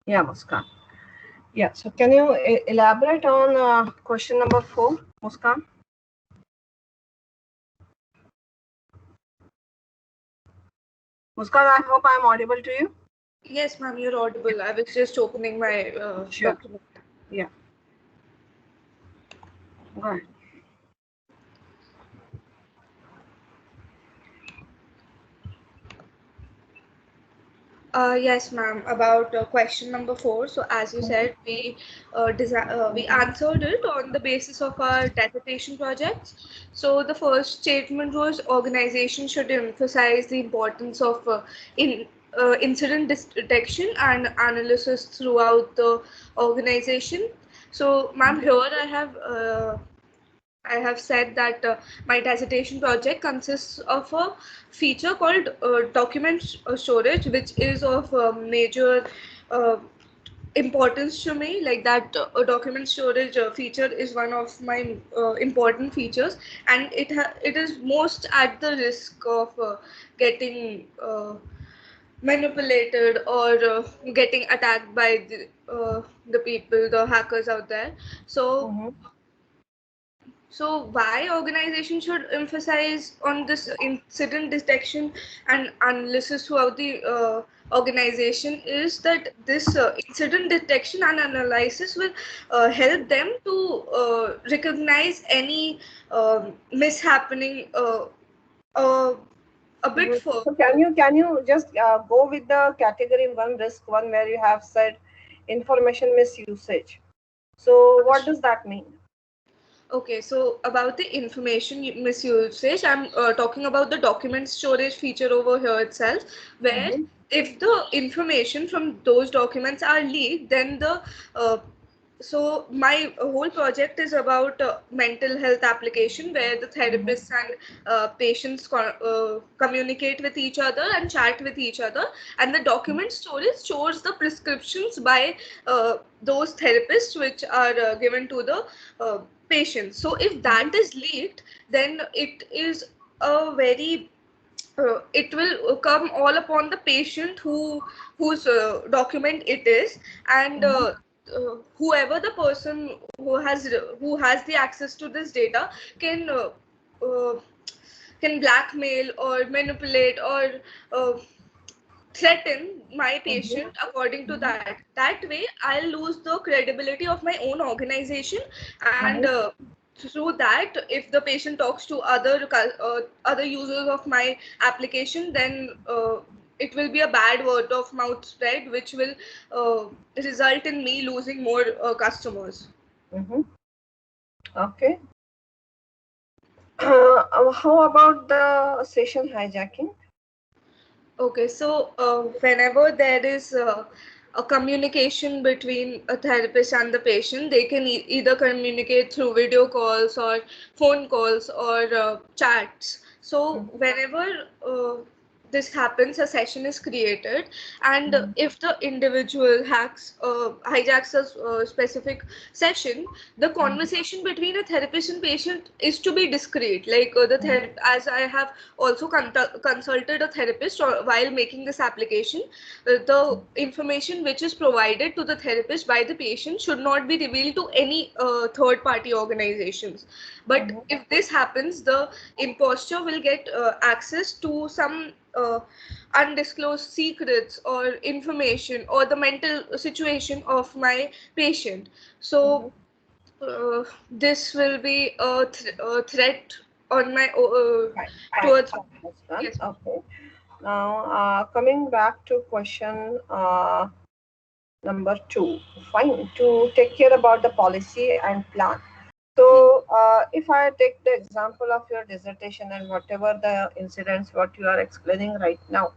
Yeah, Muskan. Yeah, so can you elaborate on question number 4, Muskan? Muskan, I hope I'm audible to you. Yes, ma'am, you're audible. I was just opening my Sure. document. Yeah. Go ahead. Yes, ma'am. About question number 4. So, as you said, we answered it on the basis of our dissertation projects. So, the first statement was organization should emphasize the importance of incident detection and analysis throughout the organization. So, ma'am, here I have said that my dissertation project consists of a feature called document storage, which is of major uh, importance to me. Like that, a document storage feature is one of my important features, and it is most at the risk of getting manipulated or getting attacked by the people, the hackers out there. So Mm-hmm. so why organization should emphasize on this incident detection and analysis throughout the organization is that this incident detection and analysis will help them to recognize any mishappening uh, a bit further. So can you just go with the category 1, risk 1, where you have said information misusage? So what does that mean? Okay, so about the information misusage, I'm talking about the document storage feature over here itself, where Mm-hmm. if the information from those documents are leaked, then the so my whole project is about mental health application where the Mm-hmm. therapists and patients communicate with each other and chat with each other, and the document storage stores the prescriptions by those therapists which are given to the patients. So if Mm-hmm. that is leaked, then it is a very it will come all upon the patient whose document it is, and whoever the person who has the access to this data can uh, can blackmail or manipulate or uh, threaten my Mm-hmm. patient according to Mm-hmm. that way I'll lose the credibility of my own organization, and Mm-hmm. through that if the patient talks to other users of my application, then it will be a bad word of mouth spread which will result in me losing more customers. Mm-hmm. Okay. How about the session hijacking? Okay, so whenever there is a communication between a therapist and the patient, they can either communicate through video calls or phone calls or chats. So whenever this happens, a session is created, and Mm-hmm. if the individual hijacks a specific session, the conversation between a therapist and patient is to be discreet. Like as I have also consulted a therapist while making this application, the information which is provided to the therapist by the patient should not be revealed to any third party organizations. But Mm-hmm. if this happens, the imposter will get access to some undisclosed secrets or information or the mental situation of my patient. So Mm-hmm. this will be a threat on my Fine. Fine. towards. Fine. That's done. Yes. Okay. Now, coming back to question number 2. Fine. To take care about the policy and plan. So, if I take the example of your dissertation and whatever the incidents what you are explaining right now,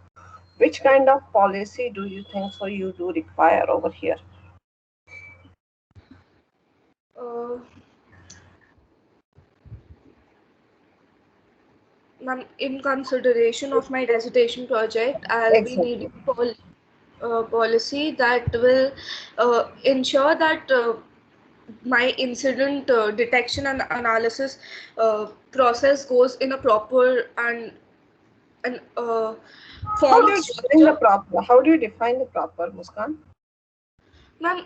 which kind of policy do you think so you do require over here? Uh, in consideration of my dissertation project, I'll be Exactly. needing policy that will ensure that my incident detection and analysis process goes in a proper and How do formed you define the structure. proper? How do you define the proper, Muskan? Ma'am,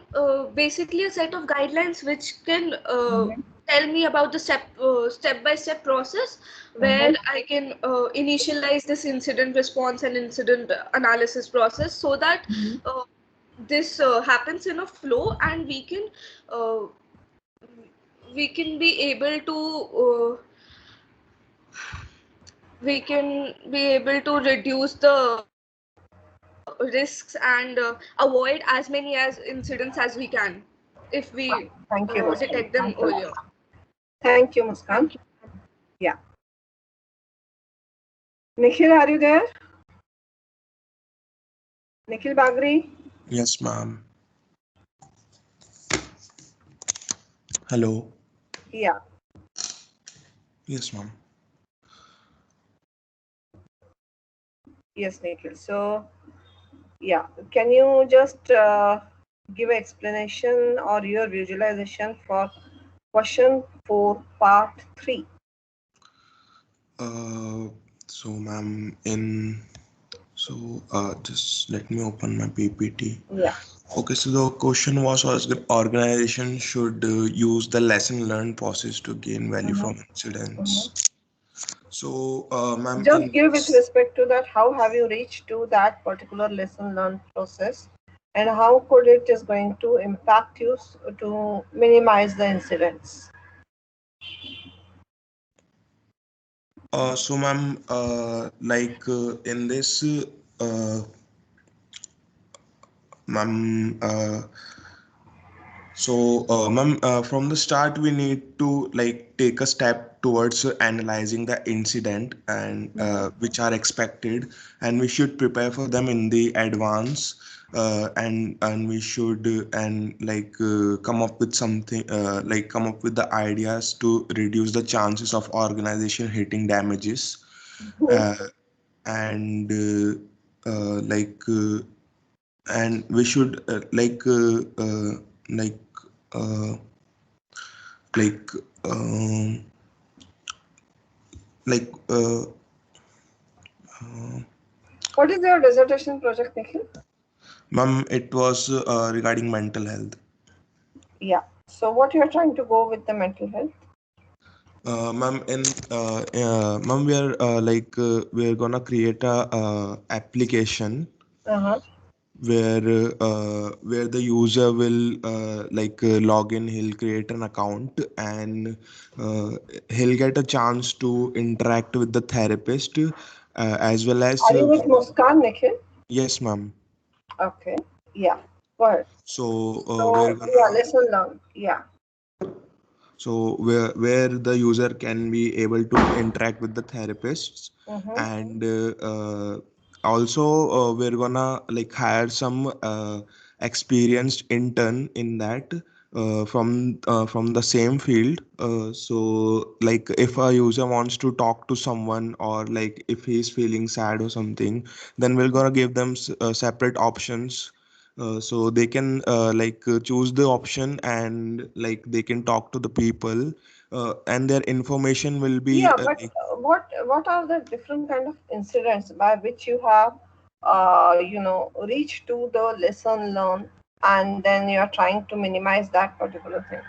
basically a set of guidelines which can Mm-hmm. tell me about the step-by-step process where Mm-hmm. I can initialize this incident response and incident analysis process so that Mm-hmm. uh, this happens in a flow and uh, we can be able to reduce the risks and avoid as many as incidents as we can if we Thank you, detect them Muskan. earlier. Thank you, Thank you. Muskan. Yeah. Nikhil, are you there? Nikhil Bagri? Yes, ma'am. Hello. Yeah. Yes, ma'am. Yes, Nikhil. So, yeah, can you just give an explanation or your visualization for question 4, part 3? Uh, ma'am, just let me open my PPT. Yeah. Okay, so the question was organization should use the lesson learned process to gain value Mm-hmm. from Mm-hmm. incidents. Ma'am, Just in give with this, respect to that, how have you reached to that particular lesson learned process, and how could it is going to impact you to minimize the incidents? ma'am, in this, uh, ma'am, ma'am, from the start, we need to like take a step towards analyzing the incident and which are expected, and we should prepare for them in the advance, and we should come up with something come up with the ideas to reduce the chances of organization hitting damages, Mhm. uh, and like and we should like uh, like um, like uh, What is your dissertation project, Nikhil? ma'am, it was regarding mental health. Yeah. So what you are trying to go with the mental health? Ma'am, ma'am, we are gonna create a application Uh-huh. where the user will log in, he'll create an account, and uh, he'll get a chance to interact with the therapist, as well as Are you with Muskan, Nikhil? yes, ma'am. Okay. Yeah. Go ahead. We're So yeah, gonna lesson learned. Yeah. where the user can be able to interact with the therapists, Mm-hmm. and also we're gonna like hire some experienced intern in that, from the same field, so like if a user wants to talk to someone, or like if he's feeling sad or something, then we're gonna give them separate options, so they can choose the option, and like they can talk to the people, and their information will be Yeah, but what are the different kind of incidents by which you have reached to the lesson learned, and then you are trying to minimize that particular thing?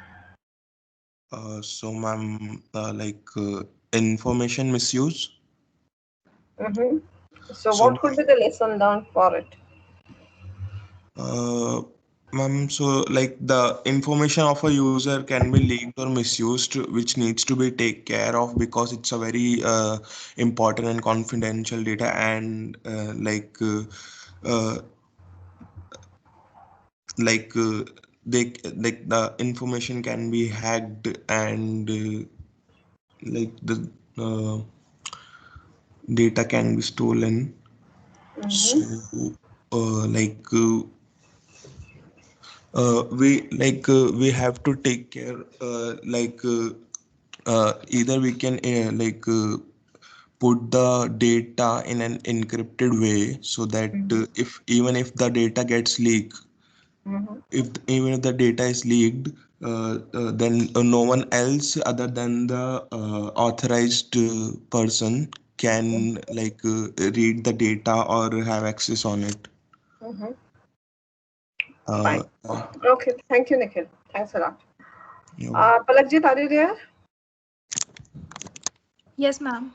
ma'am, information misuse. Mm-hmm. So so what could be the lesson learned for it? uh, Ma'am, like the information of a user can be leaked or misused, which needs to be take care of because it's a very important and confidential data, and uh, like they like the information can be hacked, and the uh, data can be stolen. Mm-hmm. So uh, like uh, we have to take care, either we can put the data in an encrypted way, so that Mm-hmm. if even if the data gets leaked, Mm-hmm. even if the data is leaked, then no one else other than the authorized person can read the data or have access on it. Mm-hmm. Fine. Uh, Okay. Thank you, Nikhil. Thanks a lot. you Palakjit, are you there? Yes, ma'am.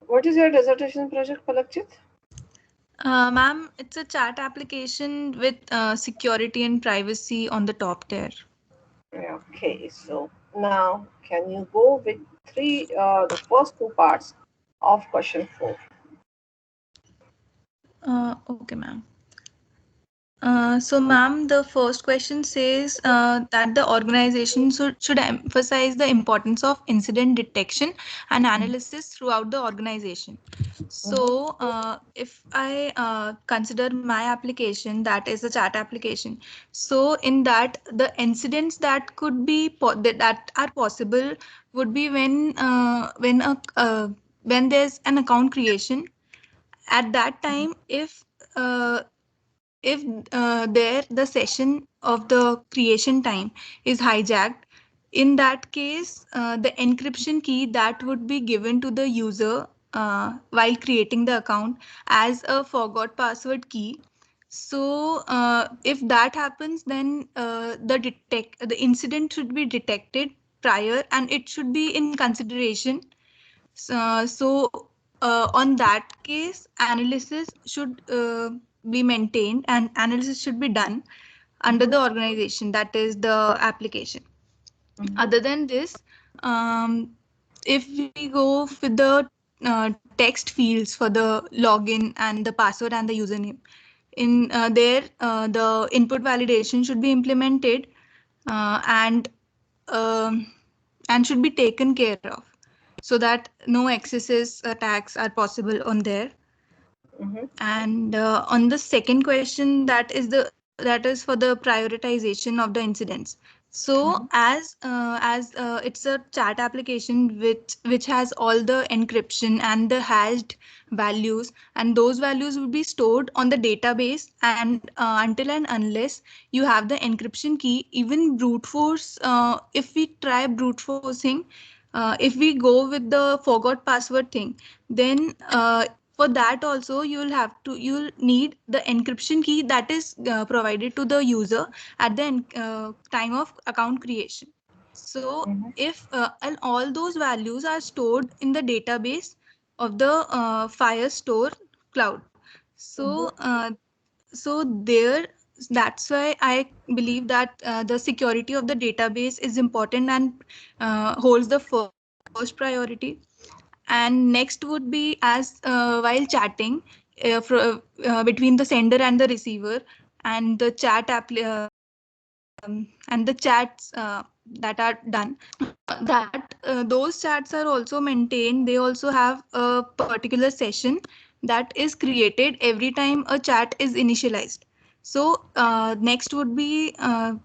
What is your dissertation project, Palakjit? Ma'am, it's a chat application with security and privacy on the top tier. Okay, so now can you go with the first two parts of question 4? Okay, ma'am. So, ma'am, the first question says that the organization should emphasize the importance of incident detection and analysis throughout the organization. Mm-hmm. So, if I consider my application, that is a chat application. So, in that, the incidents that could be that are possible would be when there's an account creation. At that time, uh, if there the session of the creation time is hijacked, in that case the encryption key that would be given to the user while creating the account as a forgot password key. So if that happens, then the incident should be detected prior and it should be in consideration. So on that case, analysis should be maintained and analysis should be done under Mm-hmm. the organization, that is the application. Mm-hmm. Other than this, um, if we go with the text fields for the login and the password and the username, in there the input validation should be implemented uh, and um, and should be taken care of so that no excesses attacks are possible on there. Mm-hmm. And on the second question, that is for the prioritization of the incidents. So Mm-hmm. as it's a chat application which has all the encryption and the hashed values, and those values will be stored on the database, and until and unless you have the encryption key, even brute force, if we try brute forcing, if we go with the forgot password thing, then for that also you'll need the encryption key that is provided to the user at the time of account creation. So Mm-hmm. if and all those values are stored in the database of the Firestore cloud. Mm-hmm. So uh, so there, that's why I believe that the security of the database is important and holds the first priority. And next would be as while chatting between the sender and the receiver, and the and the chats that are done, that those chats are also maintained. They also have a particular session that is created every time a chat is initialized. So next would be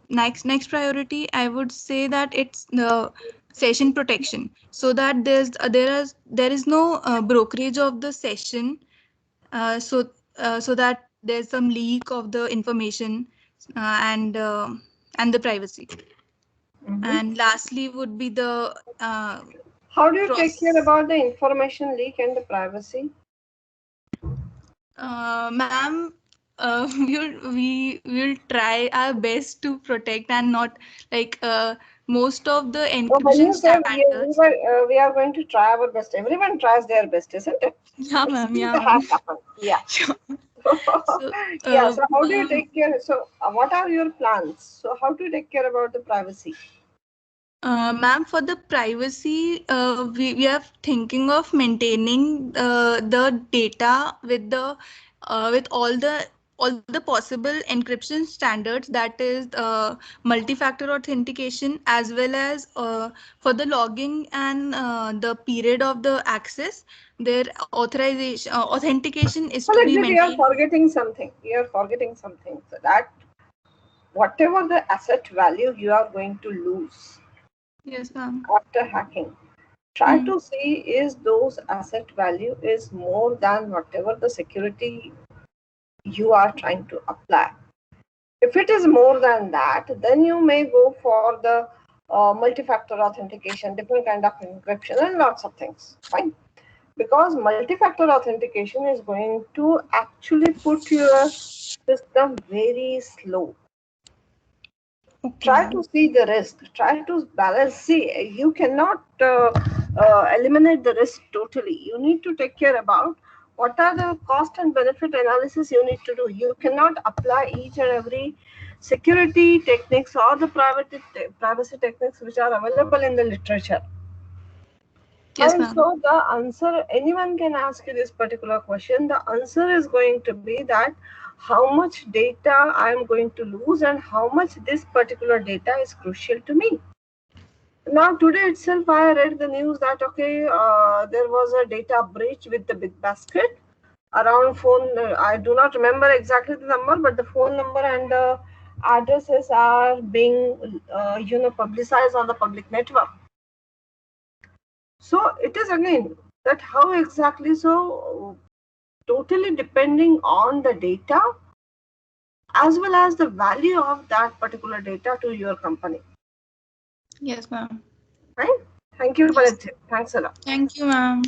next priority, I would say that it's the session protection, so that there is no brokerage of the session, so that there's some leak of the information, and the privacy. Mm-hmm. And lastly would be the How do you take care cross. about the information leak and the privacy? Ma'am, we will try our best to protect and not like most of the So when encryption you say standards. we are going to try our best, everyone tries their best, isn't it? Yeah, But ma'am. still Yeah, the hack ma'am. happens. Yeah. Sure. So, Yeah. So how do you ma'am, take care? So what are your plans? So how do you take care about the privacy? Ma'am, for the privacy, we are thinking of maintaining the data with the with all the possible encryption standards, that is multi-factor authentication, as well as for the logging and the period of the access, their authorization authentication is Well, to be exit, you are maintained. forgetting something. You are forgetting something. So that whatever the asset value you are going to lose Yes, ma'am. after hacking, try Mm. to see is those asset value is more than whatever the security you are trying to apply. If it is more than that, then you may go for the multi-factor authentication, different kind of encryption, and lots of things. Fine. because multi-factor authentication is going to actually put your system very slow. Okay, Try to ma'am. see the risk, try to balance. See, you cannot eliminate the risk totally. You need to take care about what are the cost and benefit analysis you need to do. You cannot apply each and every security techniques or the privacy techniques which are available in the literature. Yes, And ma'am. so the answer, anyone can ask you this particular question. The answer is going to be that how much data I am going to lose and how much this particular data is crucial to me. Now today itself I read the news that okay, there was a data breach with the big basket around phone. I do not remember exactly the number, but the phone number and the addresses are being publicized on the public network. So it is again that how exactly, so totally depending on the data as well as the value of that particular data to your company. Yes, ma'am. Right? Thank you for Yes. it. Thanks a lot. Thank you, ma'am.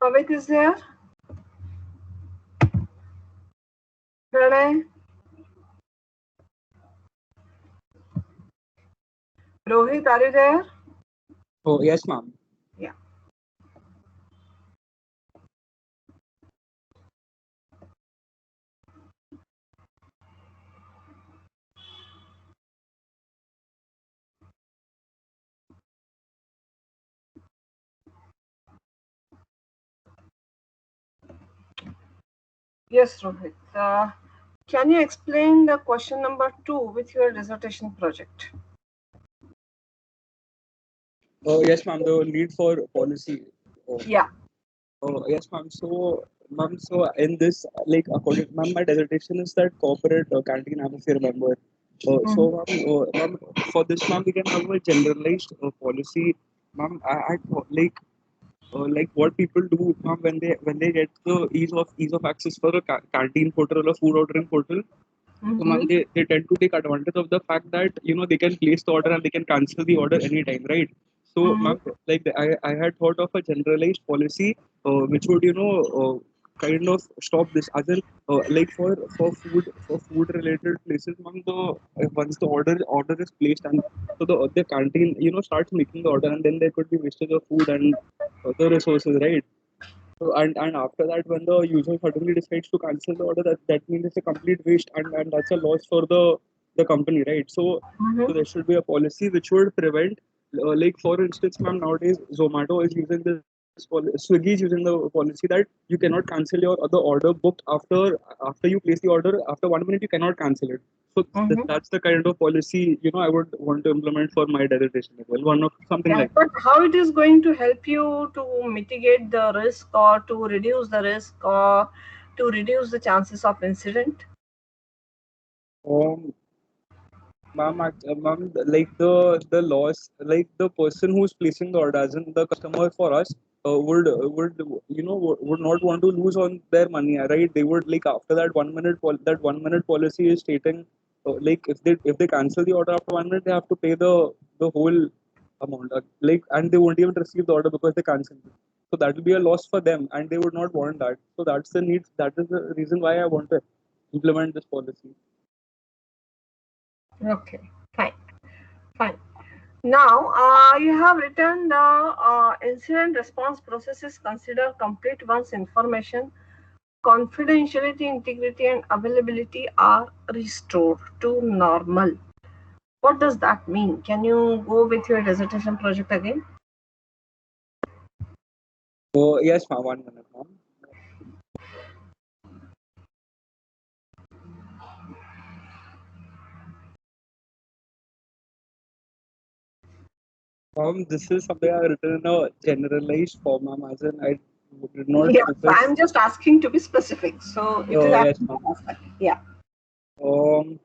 Avik is there. Pranay, Rohit, are you there? Oh, yes, ma'am. Yeah. Yes, Rohit. Can you explain the question number 2 with your dissertation project? Oh, yes, ma'am. The need for policy. Oh, Yeah. yes, ma'am. So in this, like, according, ma'am, my dissertation is that corporate canteen, if you remember. Mhm. Ma'am, for this, ma'am, we can have a generalized policy, ma'am. Like what people do, ma'am, when they get the ease of access for a canteen portal or a food ordering portal. So, ma'am, Mhm. they tend to take advantage of the fact that they can place the order and they can cancel the order anytime, right? So, Mhm. ma'am, like I had thought of a generalized policy which would kind of stop this. As in, like for food related places, ma'am, once the order is placed and so the canteen starts making the order and then there could be wastage of food and other resources, right? So, and after that, when the user suddenly decides to cancel the order, that means it's a complete waste, and that's a loss for the company, right? So Mhm. there should be a policy which would prevent, like for instance, ma'am, nowadays Zomato is using this Swiggy is using the policy that you cannot cancel your other order booked after you place the order. After 1 minute, you cannot cancel it. So Mhm. that's the kind of policy I would want to implement for my dissertation as well. One of something Yeah, like that. but how it is going to help you to mitigate the risk or to reduce the risk or to reduce the chances of incident? Um, Ma'am, like the loss, like the person who's placing the order, as in the customer for us, would would not want to lose on their money, right? They would like after that 1 minute that 1 minute policy is stating, like if they cancel the order after 1 minute, they have to pay the whole amount, like, and they won't even receive the order because they cancelled it. So that will be a loss for them, and they would not want that. So that's the need. That is the reason why I want to implement this policy. Okay, fine, fine. Now, you have written the incident response process is considered complete once information, confidentiality, integrity, and availability are restored to normal. What does that mean? Can you go with your dissertation project again? Oh, yes, ma'am. 1 minute, ma'am. This is something I written in a generalized form, ma'am. As in, I did not Yeah, so focus. I'm just asking to be specific. So it is Oh, yes, actually ma'am. perfect. Yeah. Um,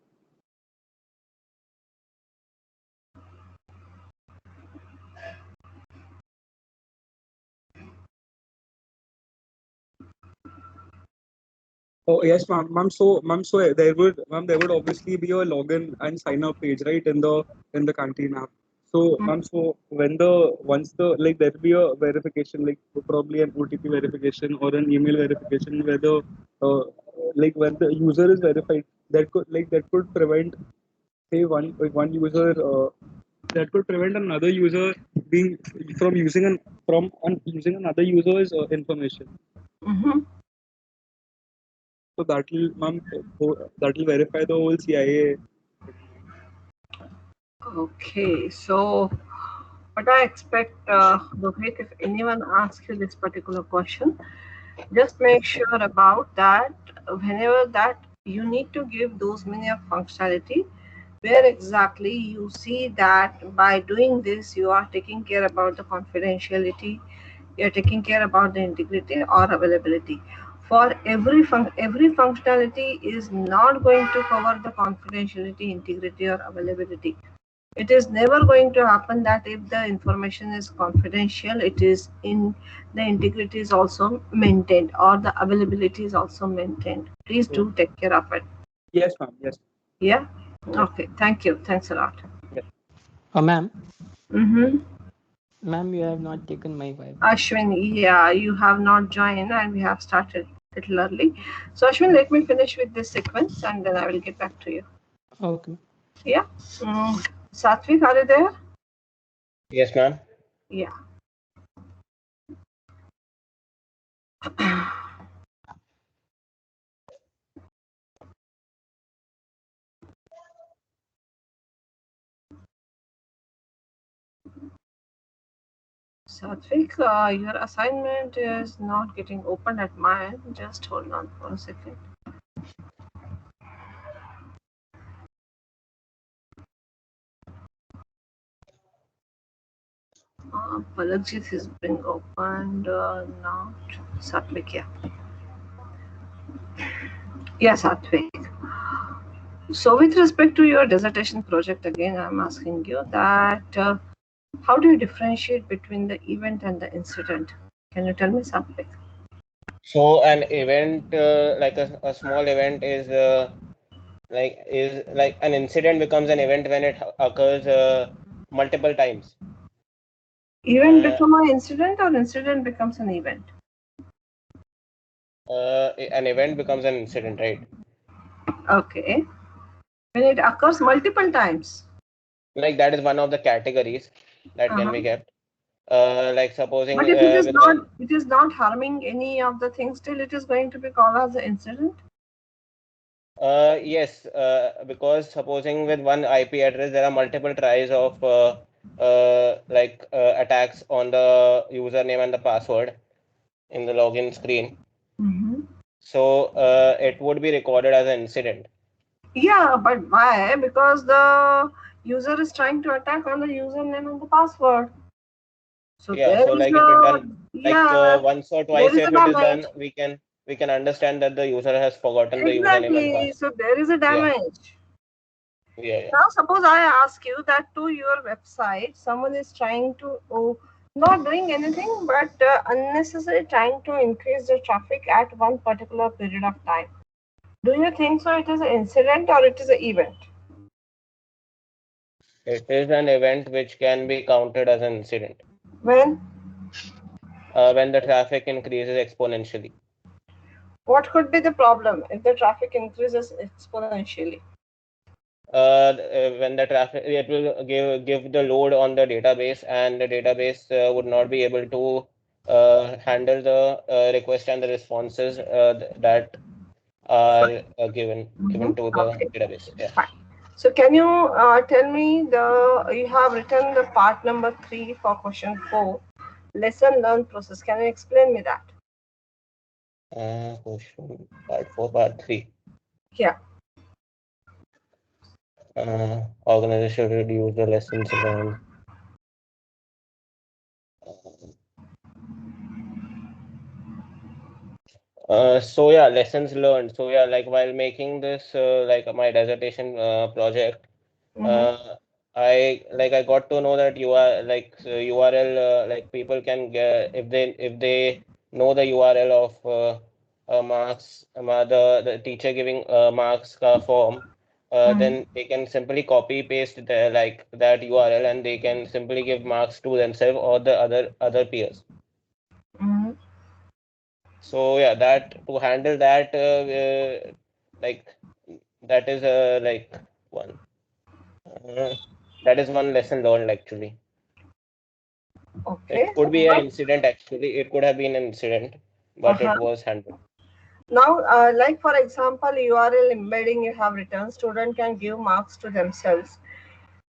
Oh yes, ma'am. So there would obviously be a login and sign up page, right, in the canteen app. So, Mm. ma'am, so once the like there will be a verification, like probably an OTP verification or an email verification, where the uh, like when the user is verified, that could prevent, say, one user that could prevent another user being from using another user's information. Mm-hmm. So that will verify the whole CIA. Okay, so what I expect, Rohit, if anyone asks you this particular question, just make sure about that whenever that you need to give those many of functionality where exactly you see that by doing this you are taking care about the confidentiality, you're taking care about the integrity or availability. For every functionality is not going to cover the confidentiality, integrity or availability. It is never going to happen that if the information is confidential, it is in the integrity is also maintained or the availability is also maintained. Please So do take care of it. yes, ma'am. Yes, Yeah. yes, Okay, thank you, thanks a lot. yes. Ma'am, Mm-hmm. ma'am, you have not taken my vibe. Ashwin, yeah, you have not joined and we have started a little early. So Ashwin, let me finish with this sequence and then I will get back to you. Okay. Yeah. Satvik, are you there? Yes, ma'am. Yeah. Satvik, your assignment is not getting open at my end. Just hold on for a second. Palakjit is being opened. Not Satvik, yeah. Yeah, Satvik. So, with respect to your dissertation project, again, I'm asking you that how do you differentiate between the event and the incident? Can you tell me something? So an event, like a small event, is like an incident becomes an event when it occurs multiple times. Event Uh, become an incident or incident becomes an event? an event becomes an incident, right? Okay. When it occurs multiple times. Like that is one of the categories that can Uh-huh. be kept. Like supposing But if it is with not, one. it is not harming any of the things, still it is going to be called as an incident. Yes, because supposing with one IP address, there are multiple tries of attacks on the username and the password in the login screen. Mm-hmm. So it would be recorded as an incident. Yeah, but why? Because the user is trying to attack on the username and the password. So Yeah, there so is like if it a, done like yeah, once or there twice, is a if it is done, damage. we can understand that the user has forgotten the username and Exactly. password. So there is a Yeah, damage. yeah, yeah. Now, suppose I ask you that to your website, someone is trying to, not doing anything, but unnecessarily trying to increase the traffic at one particular period of time. Do you think so? It is an incident or it is an event? It is an event which can be counted as an incident When? when the traffic increases exponentially. What could be the problem if the traffic increases exponentially? When the traffic, it will give the load on the database, and the database would not be able to handle the request and the responses that are given to the Okay, database. Yeah. fine. So can you tell me you have written the part number 3 for question 4, lesson learned process. Can you explain me that? Question part 4, part 3. Yeah. Organization should reduce the lessons learned. So yeah, lessons learned. So yeah, like while making this like my dissertation project, Mm-hmm. uh, I got to know that you are like URL like people can get if they know the URL of marks, the teacher giving marks ka form, then they can simply copy paste the, like that URL, and they can simply give marks to themselves or the other peers. Mhm. So yeah, that to handle that, like that is like one uh, that is one lesson learned actually. Okay. It could be an But, incident actually. It could have been an incident, but uh-huh. it was handled. Now, like for example, URL embedding you have written, student can give marks to themselves.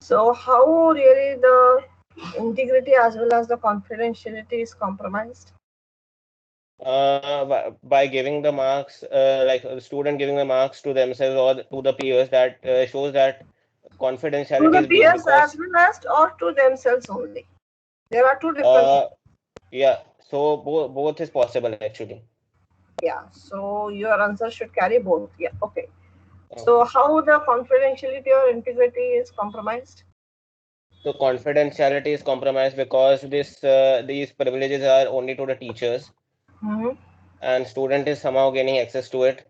So how really the integrity as well as the confidentiality is compromised? By giving the marks, like the student giving the marks to themselves or to the peers, that shows that To confidentiality the is breached peers as because well as or to themselves only. There are two different things. uh yeah, so both is possible actually. Yeah. So your answer should carry both. Yeah. Okay. So Okay. how the confidentiality or integrity is compromised? So confidentiality is compromised because these privileges are only to the teachers, Mm-hmm. and student is somehow gaining access to it.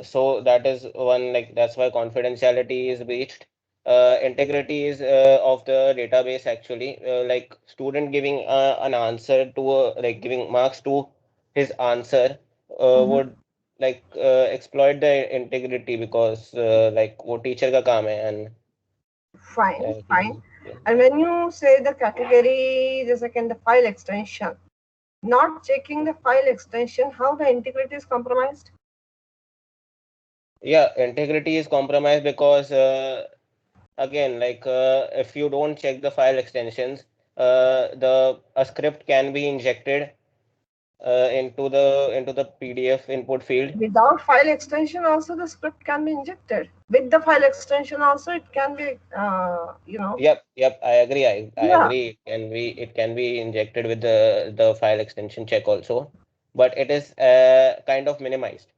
So that is one, like that's why confidentiality is breached. Integrity is of the database actually. Like student giving an answer to like giving marks to his answer Mm-hmm. would like exploit the integrity because like वो teacher का काम है and Fine. Fine. yeah. And when you say the category, the second, the file extension, not checking the file extension, how the integrity is compromised? Yeah, integrity is compromised because again, like if you don't check the file extensions, the a script can be injected into the PDF input field. Without file extension, also the script can be injected. With the file extension, also it can be, Yep, I agree. I yeah. agree. It can be injected with the file extension check also, but it is kind of minimized.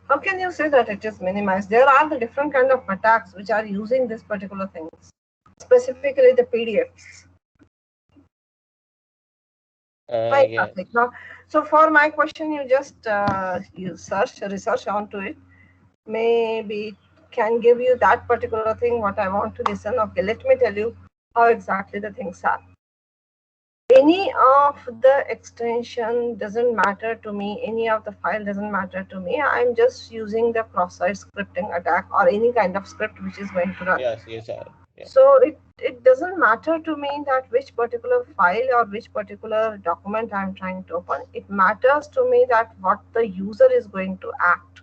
How can you say that it is minimized? There are the different kind of attacks which are using this particular things, specifically the PDFs. Fine, Yeah. Karthik. Now, so for my question, you just you research onto it. Maybe can give you that particular thing what I want to listen. Okay, let me tell you how exactly the things are. Any of the extension doesn't matter to me, any of the file doesn't matter to me. I'm just using the cross-site scripting attack or any kind of script which is going to run. Yes. Yes. Yeah. So it doesn't matter to me that which particular file or which particular document I'm trying to open. It matters to me that what the user is going to act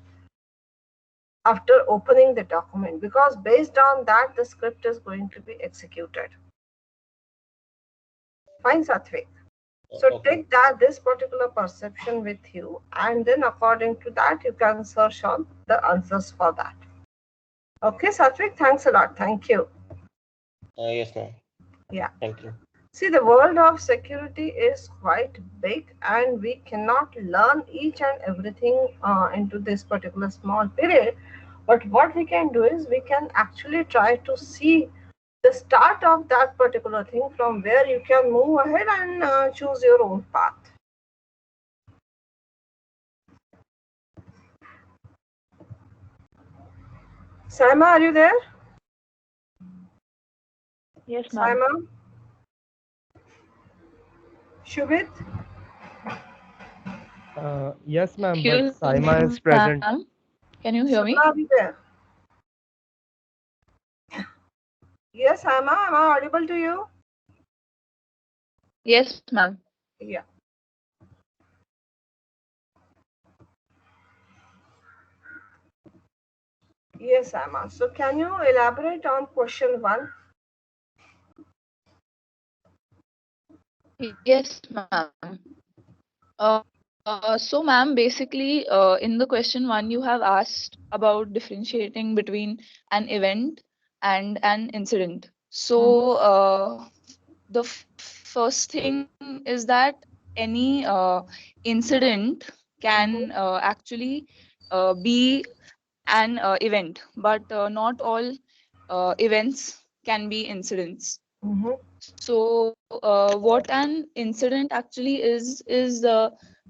after opening the document, because based on that the script is going to be executed. Fine, Satvik. So Okay. take that this particular perception with you, and then according to that you can search on the answers for that. Okay, Satvik, thanks a lot. Thank you. Yes, ma'am. Yeah. Thank you. See, the world of security is quite big, and we cannot learn each and everything into this particular small period. But what we can do is we can actually try to see the start of that particular thing from where you can move ahead and choose your own path. Saima, are you there? Yes, ma'am. Saima? Shubhit? Yes, ma'am, but Excuse Saima me, is present. ma'am. Can you hear Sapna, me? are you there? Yes, Saima, am I audible to you? Yes, ma'am. Yeah. Yes, Saima. So can you elaborate on question 1? Yes, ma'am. So, ma'am, basically, in the question one, you have asked about differentiating between an event and an incident. So, the first thing is that any incident can actually be an event, but not all events can be incidents. Mm-hmm. So, what an incident actually is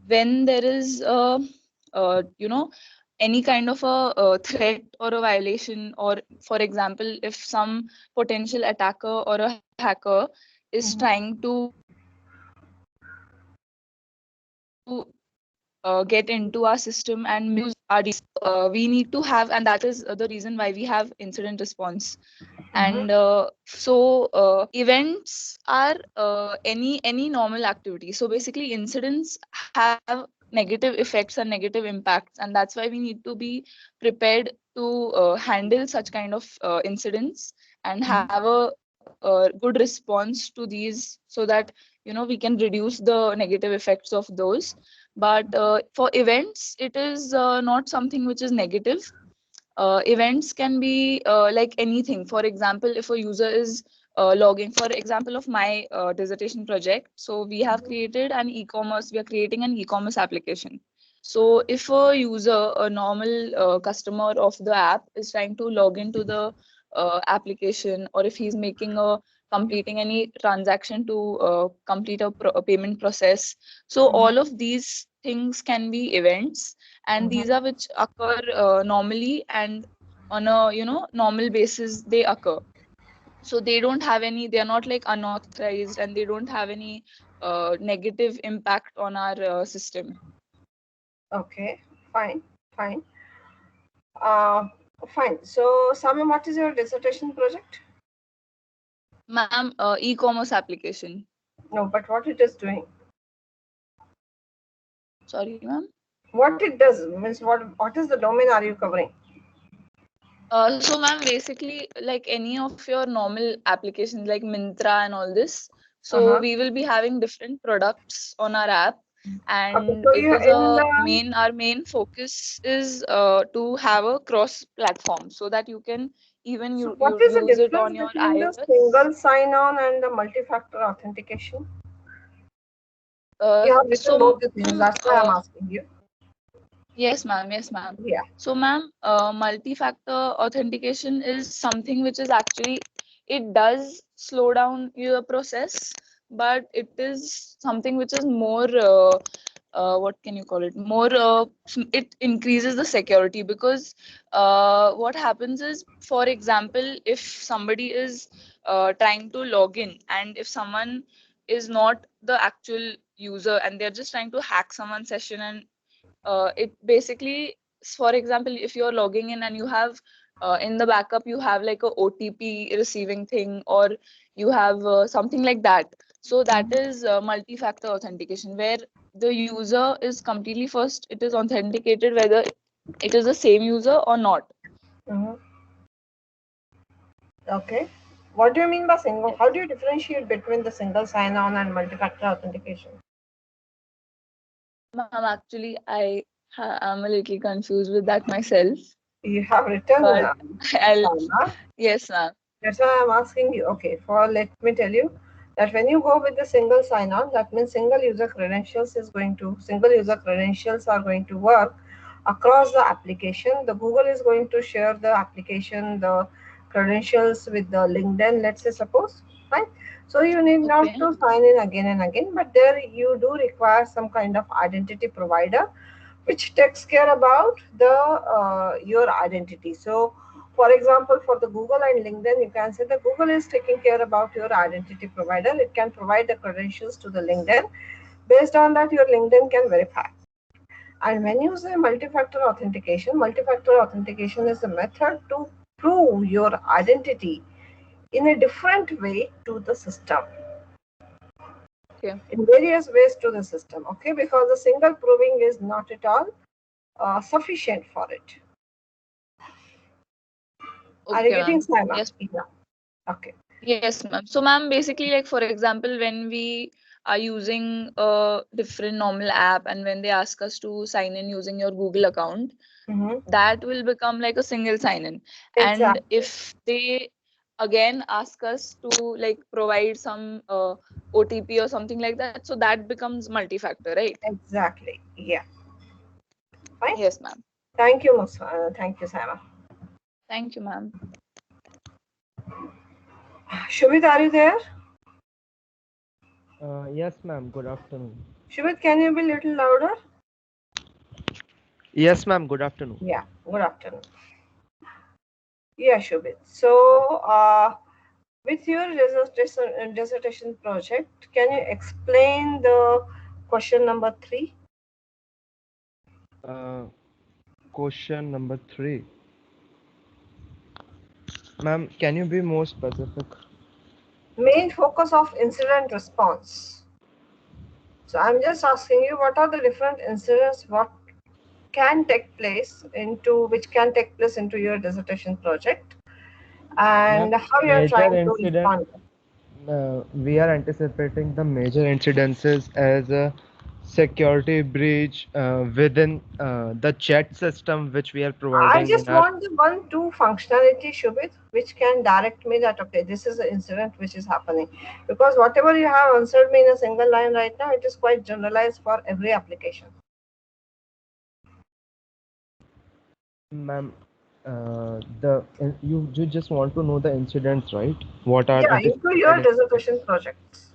when there is you know, any kind of a threat or a violation, or for example, if some potential attacker or a hacker is trying to get into our system and misuse our we need to have, and that is the reason why we have incident response. And events are any normal activity. So basically incidents have negative effects and negative impacts, and that's why we need to be prepared to handle such kind of incidents and have a good response to these, so that we can reduce the negative effects of those. But for events, it is not something which is negative. Events can be like anything. For example, if a user is logging, for example of my dissertation project, so we are creating an e-commerce application. So if a user, a normal customer of the app, is trying to log into the application, or if he's completing any transaction to complete a payment process, so all of these things can be events, and these are which occur normally, and on a normal basis they occur. So they are not like unauthorized, and they don't have any negative impact on our system. Okay, fine, fine. Fine. So, Samya, what is your dissertation project? Ma'am, e-commerce application. No, but what it is doing? Sorry, ma'am. What it does means what is the domain are you covering? So ma'am, basically like any of your normal applications like Myntra and all this. So we will be having different products on our app, Okay, and so it you is in the our main focus is to have a cross platform, so that you can even so you what is the use it difference on your between the iOS. single sign-on and the multi-factor authentication? You have written So both the things. ma'am, That's why I'm asking you. yes, ma'am. Yes, ma'am. Yeah. So, ma'am, multi-factor authentication is something which is actually, it does slow down your process, but it is something which is more, what can you call it? More, it increases the security, because what happens is, for example, if somebody is trying to log in, and if someone is not the actual user and they're just trying to hack someone's session, and it basically, for example, if you're logging in and you have in the backup you have like a OTP receiving thing, or you have something like that. So that is multi-factor authentication, where the user is completely, first it is authenticated whether it is the same user or not. Okay. What do you mean by single? Yes. How do you differentiate between the single sign-on and multi-factor authentication? Ma'am, actually I'm a little confused with that myself, You have written, but I'll Sana. yes, ma'am. That's why I'm asking you. Okay, let me tell you that when you go with the single sign-on, that means single user credentials are going to work across the application. The Google is going to share the application, the credentials with the LinkedIn, let's say suppose, right? So you need not Okay. to sign in again and again, but there you do require some kind of identity provider which takes care about the your identity. So for example, for the Google and LinkedIn, you can say that Google is taking care about your identity provider. It can provide the credentials to the LinkedIn. Based on that, your LinkedIn can verify. And when you say multi-factor authentication is a method to prove your identity in a different way to the system. Okay. In various ways to the system, okay? Because the single proving is not at all sufficient for it. Are you Okay, getting, ma'am. Saima? Yes. Yeah. Okay. Yes, ma'am. So, ma'am, basically, like for example, when we are using a different normal app, and when they ask us to sign in using your Google account, that will become like a single sign-in. And Exactly. if they again ask us to like provide some OTP or something like that, so that becomes multi-factor, right? Exactly. Yeah. Fine. Yes, ma'am. Thank you, thank you, Saima. Thank you, ma'am. Shubhit, are you there? Yes, ma'am. Good afternoon. Shubit, can you be a little louder? Yes, ma'am. Good afternoon. Yeah, good afternoon. Yeah, Shubit. So, with your dissertation project, can you explain the question number 3? Uh, Question number 3. Ma'am, can you be more specific? Main focus of incident response. So, I'm just asking you, what are the different incidents what can take place into which can take place into your dissertation project, Ma'am, and how you are major trying to incident. respond? We are anticipating the major incidences as a security breach within the chat system which we are I providing in just our. want the one two functionality, Shubit, which can direct me that okay, this is the incident which is happening. Because whatever you have answered me in a single line right now, it is quite generalized for every application. Ma'am, you just want to know the incidents, right? What are Yeah, into anticipated your incidents? dissertation projects.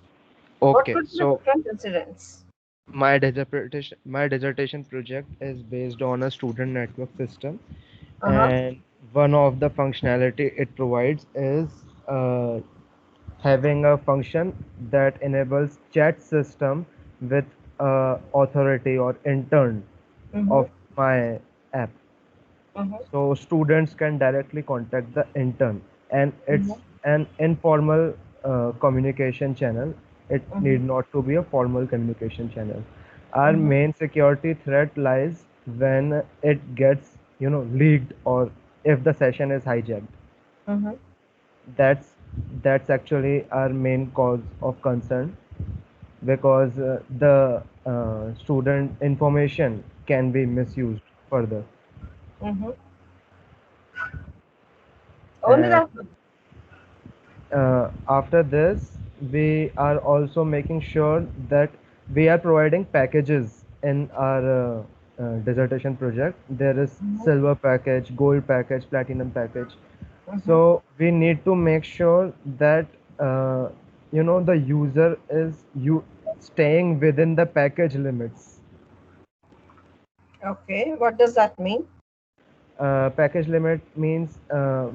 What Okay, could be the so different incidents? my dissertation project is based on a student network system, Uh-huh. and one of the functionality it provides is uh, having a function that enables chat system with authority or intern Mm-hmm. of my app. Mm-hmm. So students can directly contact the intern, and Mm-hmm. it's an informal communication channel. It Mm-hmm. need not to be a formal communication channel. Our Mm-hmm. main security threat lies when it gets, leaked, or if the session is hijacked. Mm-hmm. That's actually our main cause of concern, because the student information can be misused further. Mm-hmm. Only And that. after this, we are also making sure that we are providing packages in our dissertation project. There is Mm-hmm. silver package, gold package, platinum package. Mm-hmm. So we need to make sure that the user is you staying within the package limits. Okay, what does that mean? Package limit means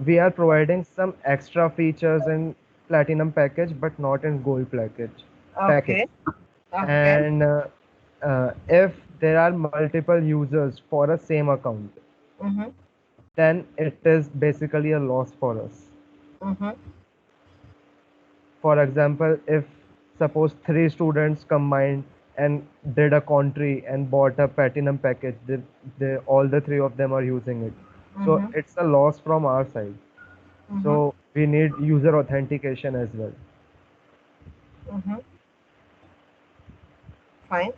we are providing some extra features in platinum package but not in gold package. Okay. Okay. And if there are multiple users for a same account, Mm-hmm. then it is basically a loss for us. Mm-hmm. For example, if suppose three students combined and did a country and bought a platinum package, all the three of them are using it, so Mm-hmm. it's a loss from our side. Mm-hmm. So we need user authentication as well. Mm-hmm. Fine.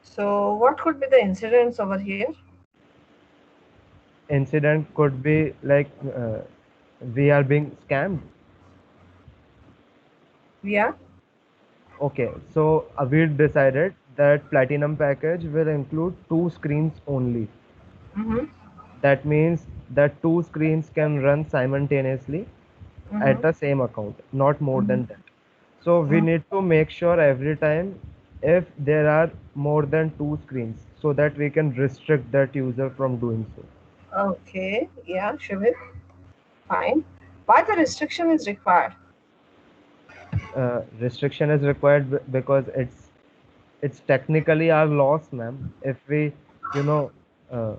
So, what could be the incidents over here? Incident could be like we are being scammed. Yeah. Okay, so we decided that platinum package will include two screens only. Mm-hmm. That means that two screens can run simultaneously Mm-hmm. at the same account, not more Mm-hmm. than that. So we Mm-hmm. need to make sure every time if there are more than two screens, so that we can restrict that user from doing so. Okay. Yeah, Shivit. Fine. Why the restriction is required? Restriction is required because it's technically our loss, ma'am. You know, uh,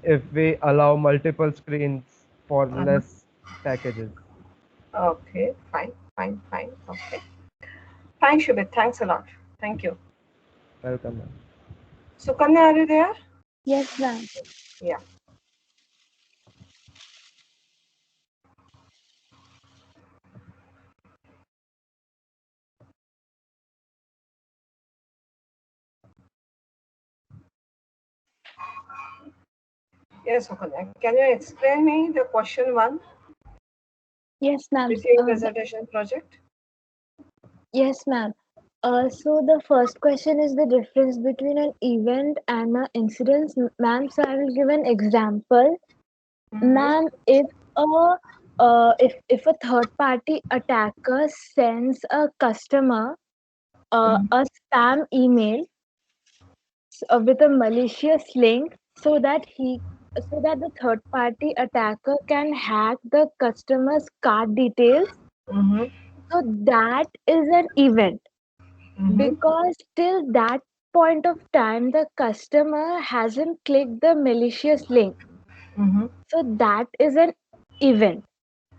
if we allow multiple screens for Mm-hmm. less packages. Okay. Fine. Fine. Fine. Okay. Thanks, Shubit. Thanks a lot. Thank you. Welcome, ma'am. Sukanya, are you there? Yes, ma'am. Yeah. Yes, Sukanya. Can you explain me the question 1 Yes, ma'am. with your presentation project? Yes, ma'am. So the first question is the difference between an event and an incident, ma'am. So I will give an example, Mm-hmm. ma'am. If a third party attacker sends a customer a spam email with a malicious link so that the third party attacker can hack the customer's card details. Mm-hmm. So that is an event, Mm-hmm. because till that point of time the customer hasn't clicked the malicious link. Mm-hmm. So that is an event.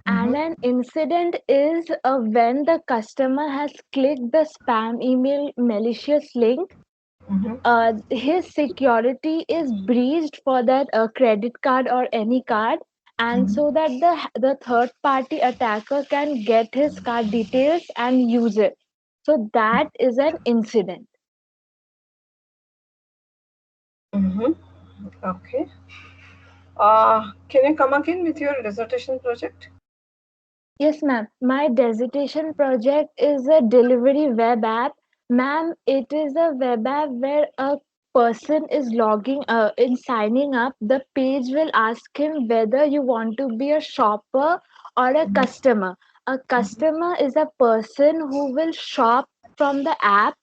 Mm-hmm. And an incident is when the customer has clicked the spam email malicious link, Mm-hmm. his security is breached for that credit card or any card, and Mm-hmm. so that the third party attacker can get his card details and use it. So that is an incident. Mm-hmm. Okay. Can you come again with your dissertation project? Yes, ma'am. My dissertation project is a delivery web app. Ma'am, it is a web app where a person is in signing up. The page will ask him whether you want to be a shopper or a customer. A customer is a person who will shop from the app,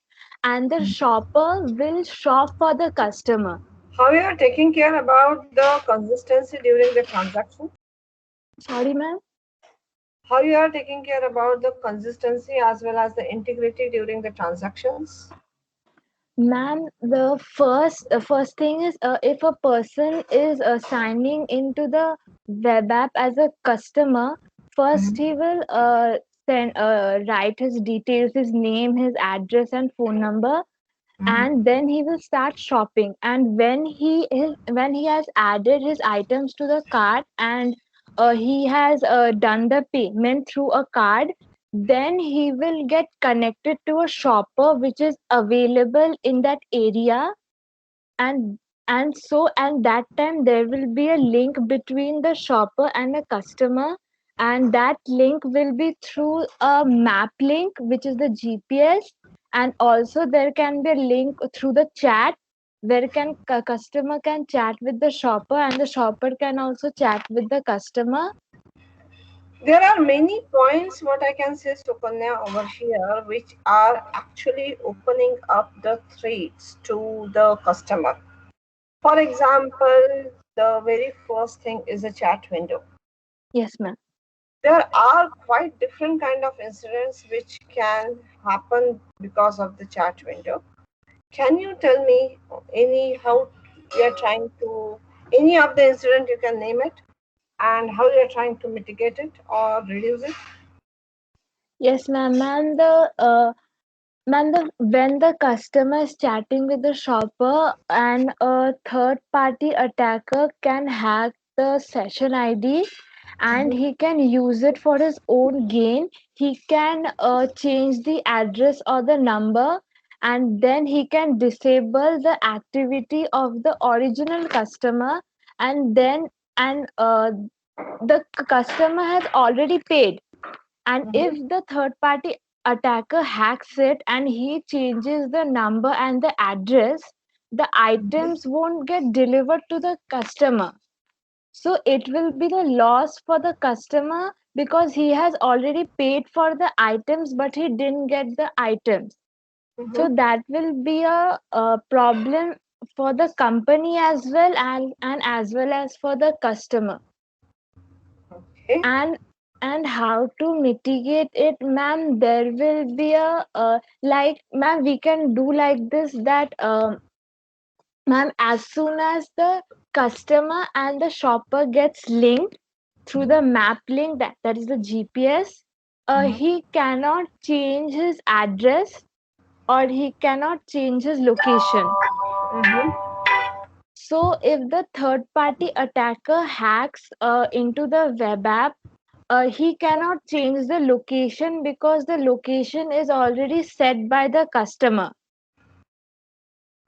and the shopper will shop for the customer. How you are taking care about the consistency during the transaction? Sorry, ma'am. How you are taking care about the consistency as well as the integrity during the transactions? Ma'am, the first thing is, if a person is signing into the web app as a customer, first he will write his details, his name, his address, and phone number, and then he will start shopping. And when he has added his items to the cart, and he has done the payment through a card, then he will get connected to a shopper which is available in that area. And and so and that time there will be a link between the shopper and the customer, and that link will be through a map link, which is the GPS. And also there can be a link through the chat, where customer can chat with the shopper, and the shopper can also chat with the customer. There are many points, what I can say, Sukanya, over here, which are actually opening up the threads to the customer. For example, the very first thing is a chat window. Yes, ma'am. There are quite different kind of incidents which can happen because of the chat window. Can you tell me any how you are trying to any of the incident you can name it and how you are trying to mitigate it or reduce it? Yes, ma'am. When the customer is chatting with the shopper, and a third party attacker can hack the session ID, and Mhm. he can use it for his own gain. He can change the address or the number, and then he can disable the activity of the original customer. And then and the customer has already paid, and if Mhm. the third party attacker hacks it and he changes the number and the address, the Mhm. items won't get delivered to the customer. So it will be the loss for the customer, because he has already paid for the items but he didn't get the items. So Mhm. that will be a problem for the company as well, and as well as for the customer. Okay. And how to mitigate it, ma'am? There will be like, ma'am, we can do like this, that ma'am, as soon as the customer and the shopper gets linked through the map link, that is the GPS, Mhm. he cannot change his address, or he cannot change his location. Mhm. So if the third party attacker hacks into the web app, he cannot change the location, because the location is already set by the customer.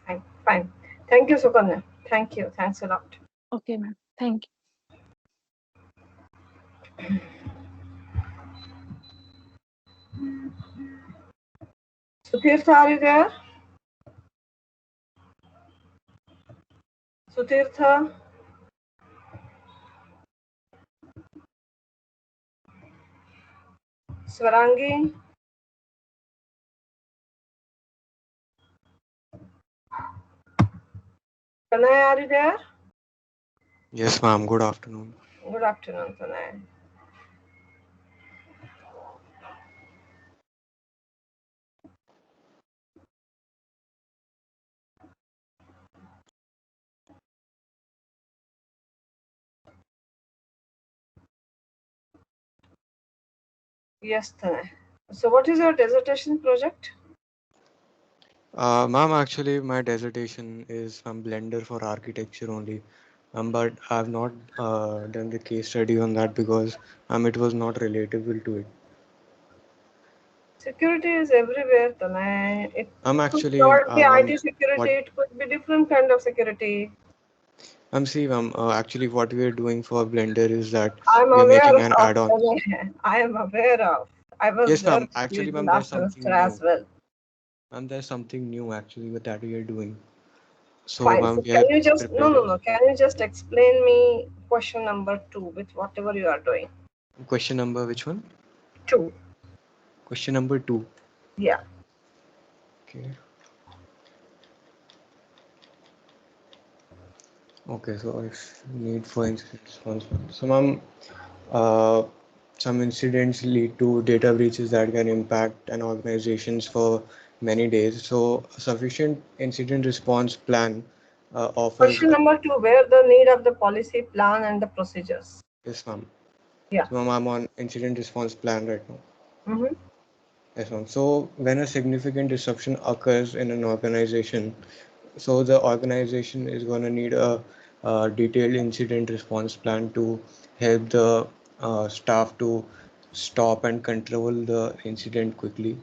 Fine. Fine. Thank you, Sukanya. Thank you. Thanks a lot. Okay, ma'am. Thank Sutirtha, are you there? Sutirtha? Swarangi? Tanay, are you there? Yes, ma'am. Good afternoon. Good afternoon, Tanay. Yes, Tanay. So, what is your dissertation project? Ma'am, actually, my dissertation is from Blender for architecture only. But I've not done the case study on that because it was not relatable to it. Security is everywhere, Tanay. It could Actually, not be IT security, what it could be different kind of security. see, actually, what we are doing for Blender is that I'm we are aware making an of, add-on. Tanay. I am aware of. I was Yes, there ma'am. Actually, in the ma'am, there's last semester something as new. well. Ma'am, there's something new actually with that we are doing. So, Fine. ma'am, So we can are you just preparing can you just explain me question number two with whatever you are doing? question number which one? Two. Question number two. Yeah. Okay. Okay, so if need for incident response. So, ma'am, uh, some incidents lead to data breaches that can impact an organizations for many days. So, a sufficient incident response plan offers. Question number two, where the need of the policy plan and the procedures. Yes, ma'am. Yeah. So, ma'am, I'm on incident response plan right now. Mm-hmm. Yes, ma'am. So, when a significant disruption occurs in an organization, so the organization is going to need a detailed incident response plan to help the staff to stop and control the incident quickly.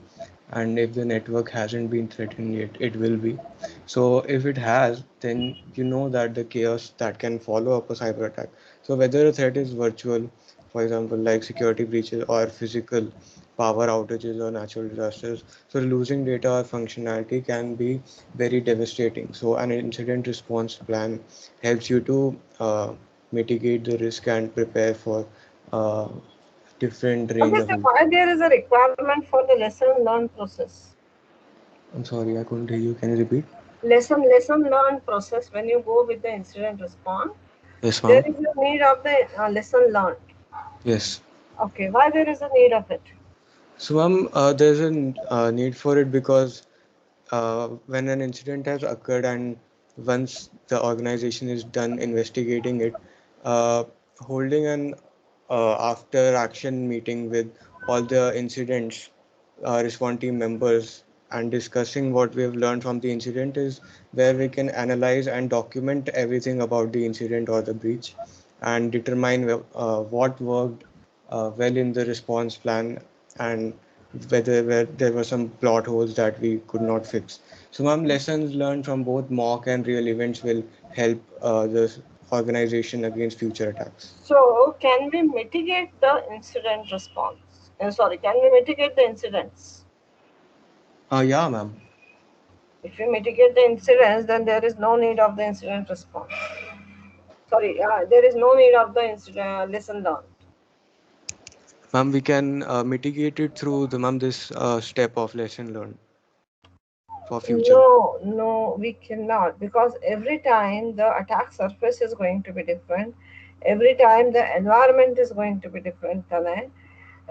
And if the network hasn't been threatened yet, it will be. So if it has, then you know that the chaos that can follow up a cyber attack. So whether a threat is virtual, for example, like security breaches, or physical, power outages or natural disasters, so losing data or functionality can be very devastating. So an incident response plan helps you to mitigate the risk and prepare for uh, different range Okay, of so it. why there is a requirement for the lesson learn process? I'm sorry, I couldn't hear you. Can you repeat? Lesson learn process when you go with the incident response, Yes, there ma'am. is a need of the lesson learned. Yes. Okay, why there is a need of it? So, ma'am, there's a need for it because when an incident has occurred and once the organization is done investigating it, uh, holding an after action meeting with all the incidents response team members and discussing what we have learned from the incident is where we can analyze and document everything about the incident or the breach and determine what worked well in the response plan and whether where there were some plot holes that we could not fix. So, ma'am, lessons learned from both mock and real events will help the organization against future attacks. So can we mitigate the incident response? Can we mitigate the incidents? Yeah, ma'am. If we mitigate the incidents, then there is no need of the incident response. There is no need of the incident lesson learned. Ma'am, we can mitigate it through the ma'am this step of lesson learned for future. No, we cannot, because every time the attack surface is going to be different. Every time the environment is going to be different, Tanay.